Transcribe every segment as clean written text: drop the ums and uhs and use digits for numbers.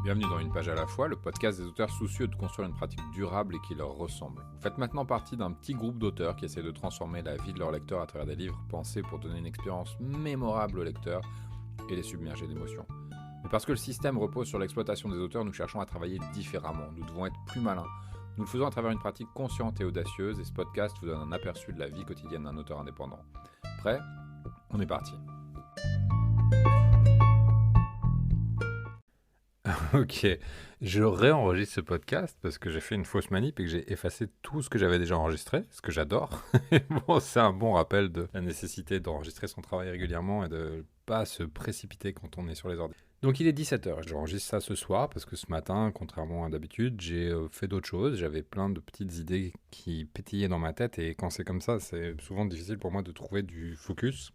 Bienvenue dans Une page à la fois, le podcast des auteurs soucieux de construire une pratique durable et qui leur ressemble. Vous faites maintenant partie d'un petit groupe d'auteurs qui essaient de transformer la vie de leurs lecteurs à travers des livres pensés pour donner une expérience mémorable aux lecteurs et les submerger d'émotions. Mais parce que le système repose sur l'exploitation des auteurs, nous cherchons à travailler différemment. Nous devons être plus malins. Nous le faisons à travers une pratique consciente et audacieuse, et ce podcast vous donne un aperçu de la vie quotidienne d'un auteur indépendant. Prêt ? On est parti. Ok, je réenregistre ce podcast parce que j'ai fait une fausse manip et que j'ai effacé tout ce que j'avais déjà enregistré, ce que j'adore. Bon, c'est un bon rappel de la nécessité d'enregistrer son travail régulièrement et de pas se précipiter quand on est sur les ordi. Donc il est 17h, j'enregistre ça ce soir parce que ce matin, contrairement à d'habitude, j'ai fait d'autres choses. J'avais plein de petites idées qui pétillaient dans ma tête et quand c'est comme ça, c'est souvent difficile pour moi de trouver du focus.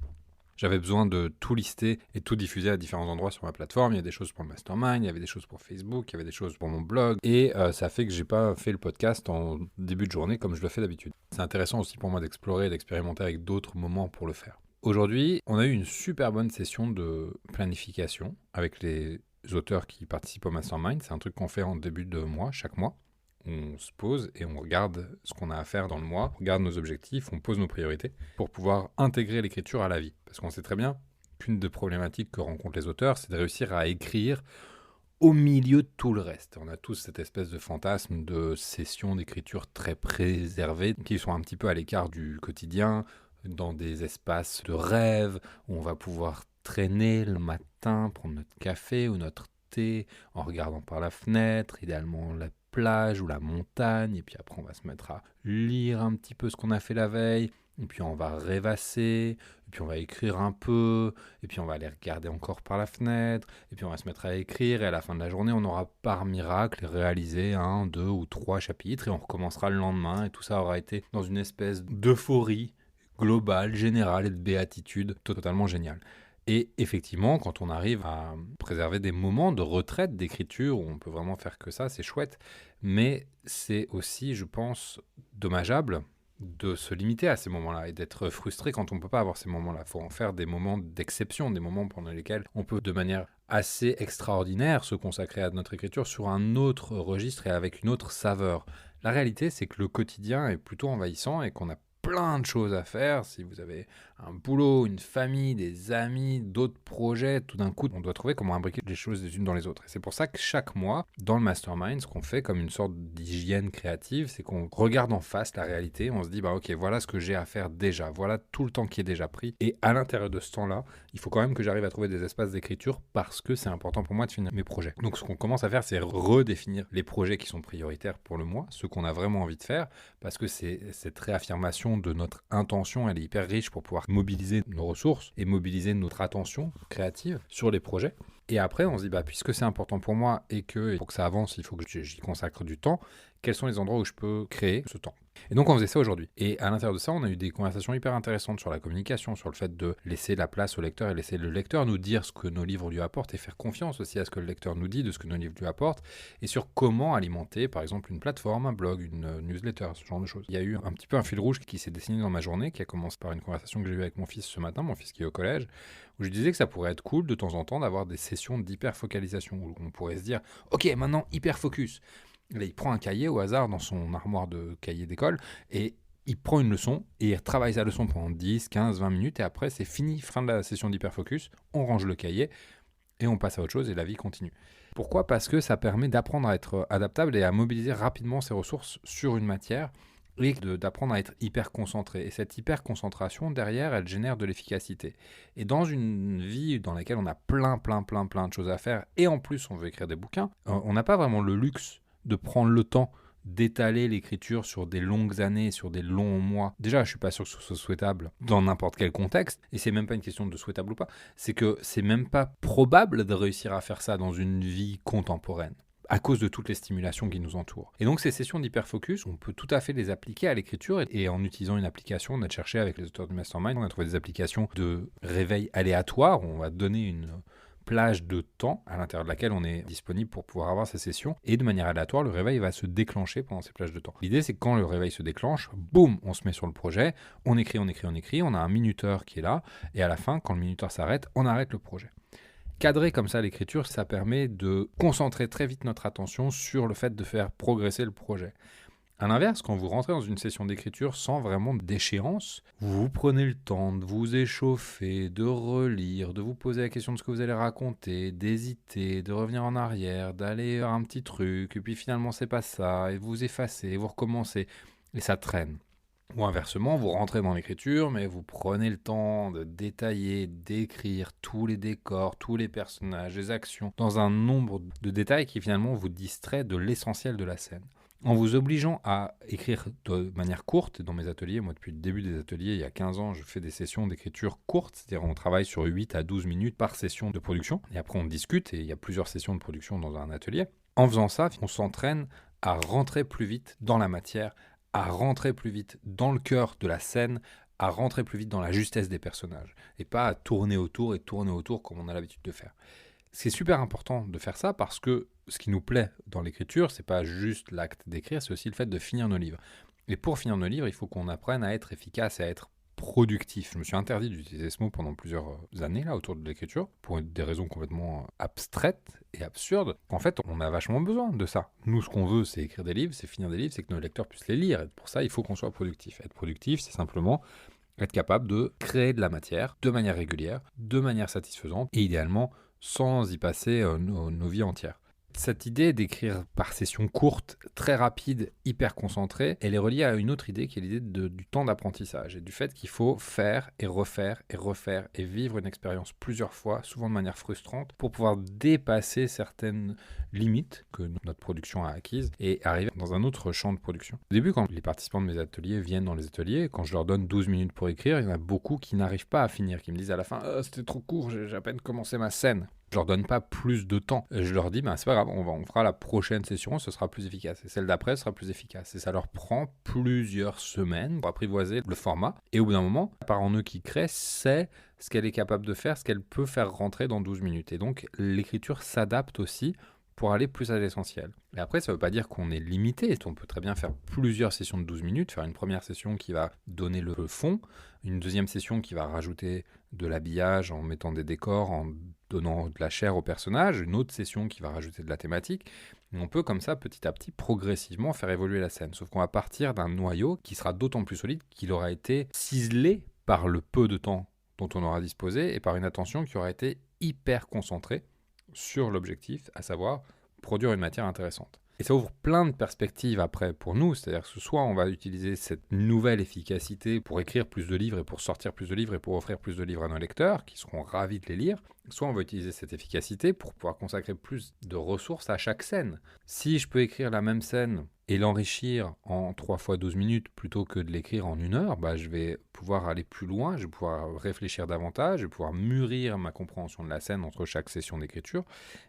J'avais besoin de tout lister et tout diffuser à différents endroits sur ma plateforme. Il y a des choses pour le mastermind, il y avait des choses pour Facebook, il y avait des choses pour mon blog. Et ça fait que j'ai pas fait le podcast en début de journée comme je le fais d'habitude. C'est intéressant aussi pour moi d'explorer et d'expérimenter avec d'autres moments pour le faire. Aujourd'hui, on a eu une super bonne session de planification avec les auteurs qui participent au mastermind. C'est un truc qu'on fait en début de mois, chaque mois. On se pose et on regarde ce qu'on a à faire dans le mois, on regarde nos objectifs, on pose nos priorités pour pouvoir intégrer l'écriture à la vie. Parce qu'on sait très bien qu'une des problématiques que rencontrent les auteurs, c'est de réussir à écrire au milieu de tout le reste. On a tous cette espèce de fantasme de sessions d'écriture très préservées, qui sont un petit peu à l'écart du quotidien, dans des espaces de rêve, où on va pouvoir traîner le matin, prendre notre café ou notre thé, en regardant par la fenêtre, idéalement la plage ou la montagne, et puis après on va se mettre à lire un petit peu ce qu'on a fait la veille, et puis on va rêvasser, et puis on va écrire un peu, et puis on va aller regarder encore par la fenêtre, et puis on va se mettre à écrire, et à la fin de la journée on aura par miracle réalisé 1, 2 ou 3 chapitres, et on recommencera le lendemain, et tout ça aura été dans une espèce d'euphorie globale, générale et de béatitude totalement géniale. Et effectivement, quand on arrive à préserver des moments de retraite d'écriture où on peut vraiment faire que ça, c'est chouette. Mais c'est aussi, je pense, dommageable de se limiter à ces moments-là et d'être frustré quand on ne peut pas avoir ces moments-là. Il faut en faire des moments d'exception, des moments pendant lesquels on peut de manière assez extraordinaire se consacrer à notre écriture sur un autre registre et avec une autre saveur. La réalité, c'est que le quotidien est plutôt envahissant et qu'on a plein de choses à faire. Si vous avez un boulot, une famille, des amis, d'autres projets, tout d'un coup, on doit trouver comment imbriquer les choses les unes dans les autres. Et c'est pour ça que chaque mois, dans le mastermind, ce qu'on fait comme une sorte d'hygiène créative, c'est qu'on regarde en face la réalité, on se dit, ok, voilà ce que j'ai à faire déjà, voilà tout le temps qui est déjà pris. Et à l'intérieur de ce temps-là, il faut quand même que j'arrive à trouver des espaces d'écriture parce que c'est important pour moi de finir mes projets. Donc ce qu'on commence à faire, c'est redéfinir les projets qui sont prioritaires pour le mois, ceux qu'on a vraiment envie de faire, parce que c'est cette réaffirmation de notre intention, elle est hyper riche pour pouvoir mobiliser nos ressources et mobiliser notre attention créative sur les projets. Et après, on se dit, puisque c'est important pour moi et que pour que ça avance, il faut que j'y consacre du temps, quels sont les endroits où je peux créer ce temps ? Et donc on faisait ça aujourd'hui. Et à l'intérieur de ça, on a eu des conversations hyper intéressantes sur la communication, sur le fait de laisser la place au lecteur et laisser le lecteur nous dire ce que nos livres lui apportent et faire confiance aussi à ce que le lecteur nous dit de ce que nos livres lui apportent et sur comment alimenter par exemple une plateforme, un blog, une newsletter, ce genre de choses. Il y a eu un petit peu un fil rouge qui s'est dessiné dans ma journée, qui a commencé par une conversation que j'ai eue avec mon fils ce matin, mon fils qui est au collège, où je disais que ça pourrait être cool de temps en temps d'avoir des sessions d'hyper-focalisation où on pourrait se dire « Ok, maintenant hyper-focus ». Là, il prend un cahier au hasard dans son armoire de cahier d'école et il prend une leçon et il travaille sa leçon pendant 10, 15, 20 minutes et après c'est fini, fin de la session d'hyperfocus, on range le cahier et on passe à autre chose et la vie continue. Pourquoi ? Parce que ça permet d'apprendre à être adaptable et à mobiliser rapidement ses ressources sur une matière et d'apprendre à être hyper concentré. Et cette hyper concentration, derrière, elle génère de l'efficacité. Et dans une vie dans laquelle on a plein de choses à faire et en plus on veut écrire des bouquins, on n'a pas vraiment le luxe de prendre le temps d'étaler l'écriture sur des longues années, sur des longs mois. Déjà, je ne suis pas sûr que ce soit souhaitable dans n'importe quel contexte, et c'est même pas une question de souhaitable ou pas, c'est que c'est même pas probable de réussir à faire ça dans une vie contemporaine, à cause de toutes les stimulations qui nous entourent. Et donc ces sessions d'hyperfocus, on peut tout à fait les appliquer à l'écriture, et en utilisant une application, on a cherché avec les auteurs du Mastermind, on a trouvé des applications de réveil aléatoire, où on va donner une plage de temps à l'intérieur de laquelle on est disponible pour pouvoir avoir ces sessions et de manière aléatoire, le réveil va se déclencher pendant ces plages de temps. L'idée, c'est que quand le réveil se déclenche, boum, on se met sur le projet, on écrit, on a un minuteur qui est là et à la fin, quand le minuteur s'arrête, on arrête le projet. Cadrer comme ça l'écriture, ça permet de concentrer très vite notre attention sur le fait de faire progresser le projet. À l'inverse, quand vous rentrez dans une session d'écriture sans vraiment d'échéance, vous prenez le temps de vous échauffer, de relire, de vous poser la question de ce que vous allez raconter, d'hésiter, de revenir en arrière, d'aller faire un petit truc, et puis finalement c'est pas ça, et vous effacez, vous recommencez, et ça traîne. Ou inversement, vous rentrez dans l'écriture, mais vous prenez le temps de détailler, d'écrire tous les décors, tous les personnages, les actions, dans un nombre de détails qui finalement vous distrait de l'essentiel de la scène. En vous obligeant à écrire de manière courte, dans mes ateliers, moi depuis le début des ateliers, il y a 15 ans, je fais des sessions d'écriture courtes, c'est-à-dire on travaille sur 8 à 12 minutes par session de production, et après on discute, et il y a plusieurs sessions de production dans un atelier. En faisant ça, on s'entraîne à rentrer plus vite dans la matière, à rentrer plus vite dans le cœur de la scène, à rentrer plus vite dans la justesse des personnages, et pas à tourner autour comme on a l'habitude de faire. C'est super important de faire ça parce que ce qui nous plaît dans l'écriture, c'est pas juste l'acte d'écrire, c'est aussi le fait de finir nos livres. Et pour finir nos livres, il faut qu'on apprenne à être efficace et à être productif. Je me suis interdit d'utiliser ce mot pendant plusieurs années là autour de l'écriture pour des raisons complètement abstraites et absurdes. En fait, on a vachement besoin de ça. Nous, ce qu'on veut, c'est écrire des livres, c'est finir des livres, c'est que nos lecteurs puissent les lire. Et pour ça, il faut qu'on soit productif. Être productif, c'est simplement être capable de créer de la matière de manière régulière, de manière satisfaisante et idéalement sans y passer nos vies entières. Cette idée d'écrire par session courte, très rapide, hyper concentrée, elle est reliée à une autre idée qui est l'idée du temps d'apprentissage et du fait qu'il faut faire et refaire et vivre une expérience plusieurs fois, souvent de manière frustrante, pour pouvoir dépasser certaines limites que notre production a acquises et arriver dans un autre champ de production. Au début, quand les participants de mes ateliers viennent dans les ateliers, quand je leur donne 12 minutes pour écrire, il y en a beaucoup qui n'arrivent pas à finir, qui me disent à la fin « c'était trop court, j'ai à peine commencé ma scène ». Je leur donne pas plus de temps. Je leur dis, c'est pas grave, on fera la prochaine session, ce sera plus efficace. Et celle d'après sera plus efficace. Et ça leur prend plusieurs semaines pour apprivoiser le format. Et au bout d'un moment, la part en eux qui crée, c'est ce qu'elle est capable de faire, ce qu'elle peut faire rentrer dans 12 minutes. Et donc, l'écriture s'adapte aussi pour aller plus à l'essentiel. Et après, ça ne veut pas dire qu'on est limité. On peut très bien faire plusieurs sessions de 12 minutes, faire une première session qui va donner le fond, une deuxième session qui va rajouter de l'habillage en mettant des décors, en donnant de la chair au personnage, une autre session qui va rajouter de la thématique. Et on peut comme ça, petit à petit, progressivement faire évoluer la scène. Sauf qu'on va partir d'un noyau qui sera d'autant plus solide qu'il aura été ciselé par le peu de temps dont on aura disposé et par une attention qui aura été hyper concentrée sur l'objectif, à savoir produire une matière intéressante. Et ça ouvre plein de perspectives après pour nous, c'est-à-dire que soit on va utiliser cette nouvelle efficacité pour écrire plus de livres et pour sortir plus de livres et pour offrir plus de livres à nos lecteurs, qui seront ravis de les lire, soit on va utiliser cette efficacité pour pouvoir consacrer plus de ressources à chaque scène. Si je peux écrire la même scène et l'enrichir en 3 fois 12 minutes plutôt que de l'écrire en 1 heure, je vais pouvoir aller plus loin, je vais pouvoir réfléchir davantage, je vais pouvoir mûrir ma compréhension de la scène entre chaque session d'écriture,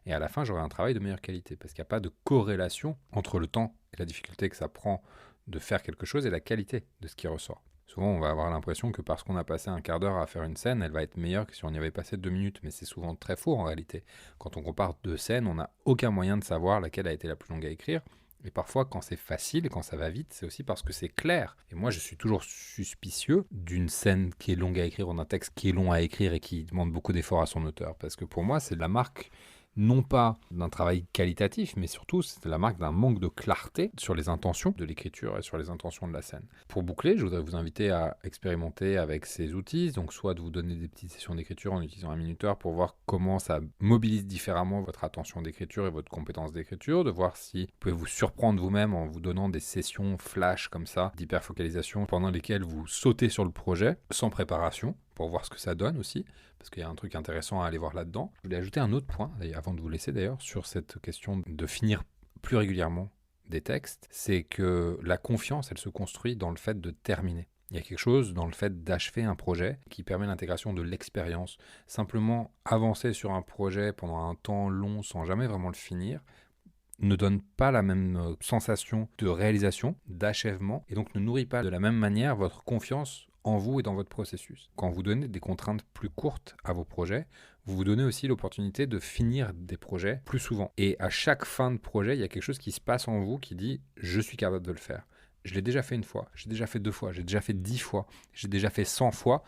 et à la fin j'aurai un travail de meilleure qualité, parce qu'il n'y a pas de corrélation entre le temps et la difficulté que ça prend de faire quelque chose et la qualité de ce qui ressort. Souvent, on va avoir l'impression que parce qu'on a passé un quart d'heure à faire une scène, elle va être meilleure que si on y avait passé 2 minutes. Mais c'est souvent très faux en réalité. Quand on compare 2 scènes, on n'a aucun moyen de savoir laquelle a été la plus longue à écrire. Et parfois, quand c'est facile, quand ça va vite, c'est aussi parce que c'est clair. Et moi, je suis toujours suspicieux d'une scène qui est longue à écrire ou d'un texte qui est long à écrire et qui demande beaucoup d'efforts à son auteur. Parce que pour moi, c'est la marque non pas d'un travail qualitatif, mais surtout c'est la marque d'un manque de clarté sur les intentions de l'écriture et sur les intentions de la scène. Pour boucler, je voudrais vous inviter à expérimenter avec ces outils, donc soit de vous donner des petites sessions d'écriture en utilisant un minuteur pour voir comment ça mobilise différemment votre attention d'écriture et votre compétence d'écriture, de voir si vous pouvez vous surprendre vous-même en vous donnant des sessions flash comme ça, d'hyperfocalisation pendant lesquelles vous sautez sur le projet sans préparation, pour voir ce que ça donne aussi, parce qu'il y a un truc intéressant à aller voir là-dedans. Je voulais ajouter un autre point, avant de vous laisser d'ailleurs, sur cette question de finir plus régulièrement des textes, c'est que la confiance, elle se construit dans le fait de terminer. Il y a quelque chose dans le fait d'achever un projet qui permet l'intégration de l'expérience. Simplement avancer sur un projet pendant un temps long sans jamais vraiment le finir, ne donne pas la même sensation de réalisation, d'achèvement, et donc ne nourrit pas de la même manière votre confiance en vous et dans votre processus. Quand vous donnez des contraintes plus courtes à vos projets, vous vous donnez aussi l'opportunité de finir des projets plus souvent. Et à chaque fin de projet, il y a quelque chose qui se passe en vous qui dit « je suis capable de le faire ». Je l'ai déjà fait 1 fois, j'ai déjà fait 2 fois, j'ai déjà fait 10 fois, j'ai déjà fait 100 fois,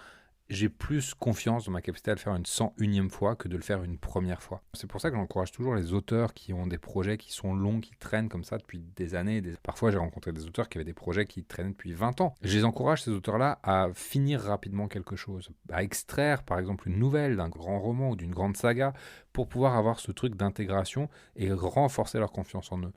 j'ai plus confiance dans ma capacité à le faire une 101e fois que de le faire une première fois. C'est pour ça que j'encourage toujours les auteurs qui ont des projets qui sont longs, qui traînent comme ça depuis des années. Parfois, j'ai rencontré des auteurs qui avaient des projets qui traînaient depuis 20 ans. Je les encourage, ces auteurs-là, à finir rapidement quelque chose, à extraire, par exemple, une nouvelle d'un grand roman ou d'une grande saga pour pouvoir avoir ce truc d'intégration et renforcer leur confiance en eux.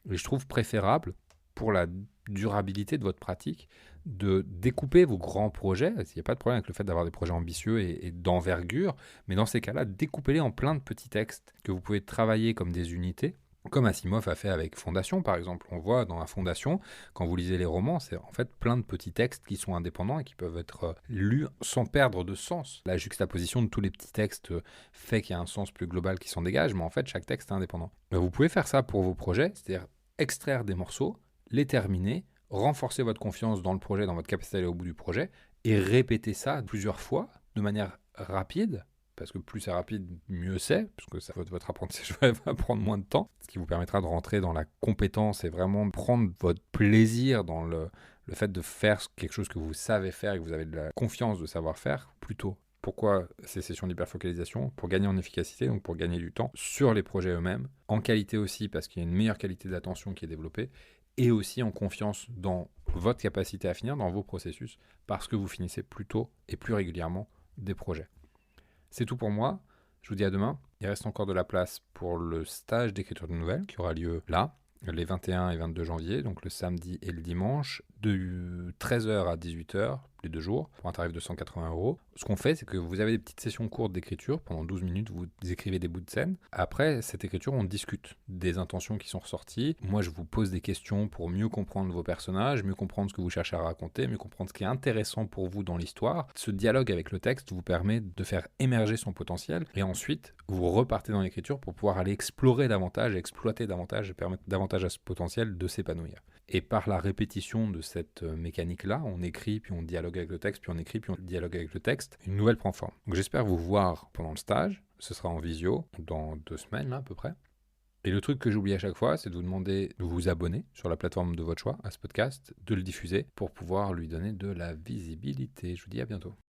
Et je trouve préférable, pour la durabilité de votre pratique, de découper vos grands projets. Il n'y a pas de problème avec le fait d'avoir des projets ambitieux et d'envergure, mais dans ces cas-là, découpez-les en plein de petits textes que vous pouvez travailler comme des unités, comme Asimov a fait avec Fondation, par exemple. On voit dans la Fondation, quand vous lisez les romans, c'est en fait plein de petits textes qui sont indépendants et qui peuvent être lus sans perdre de sens. La juxtaposition de tous les petits textes fait qu'il y a un sens plus global qui s'en dégage, mais en fait, chaque texte est indépendant. Vous pouvez faire ça pour vos projets, c'est-à-dire extraire des morceaux, les terminer, renforcer votre confiance dans le projet, dans votre capacité à aller au bout du projet, et répéter ça plusieurs fois de manière rapide, parce que plus c'est rapide, mieux c'est, parce que ça, votre apprentissage va prendre moins de temps, ce qui vous permettra de rentrer dans la compétence et vraiment prendre votre plaisir dans le fait de faire quelque chose que vous savez faire et que vous avez de la confiance de savoir faire, plutôt. Pourquoi ces sessions d'hyperfocalisation? Pour gagner en efficacité, donc pour gagner du temps sur les projets eux-mêmes, en qualité aussi, parce qu'il y a une meilleure qualité d'attention qui est développée, et aussi en confiance dans votre capacité à finir, dans vos processus, parce que vous finissez plus tôt et plus régulièrement des projets. C'est tout pour moi. Je vous dis à demain. Il reste encore de la place pour le stage d'écriture de nouvelles qui aura lieu là, les 21 et 22 janvier, donc le samedi et le dimanche, de 13h à 18h, les 2 jours, pour un tarif de 180 €. Ce qu'on fait, c'est que vous avez des petites sessions courtes d'écriture. Pendant 12 minutes, vous écrivez des bouts de scène. Après cette écriture, on discute des intentions qui sont ressorties. Moi, je vous pose des questions pour mieux comprendre vos personnages, mieux comprendre ce que vous cherchez à raconter, mieux comprendre ce qui est intéressant pour vous dans l'histoire. Ce dialogue avec le texte vous permet de faire émerger son potentiel. Et ensuite, vous repartez dans l'écriture pour pouvoir aller explorer davantage, exploiter davantage et permettre davantage à ce potentiel de s'épanouir. Et par la répétition de cette mécanique-là, on écrit, puis on dialogue avec le texte, puis on écrit, puis on dialogue avec le texte, une nouvelle prend forme. Donc j'espère vous voir pendant le stage. Ce sera en visio, dans 2 semaines là, à peu près. Et le truc que j'oublie à chaque fois, c'est de vous demander de vous abonner sur la plateforme de votre choix à ce podcast, de le diffuser pour pouvoir lui donner de la visibilité. Je vous dis à bientôt.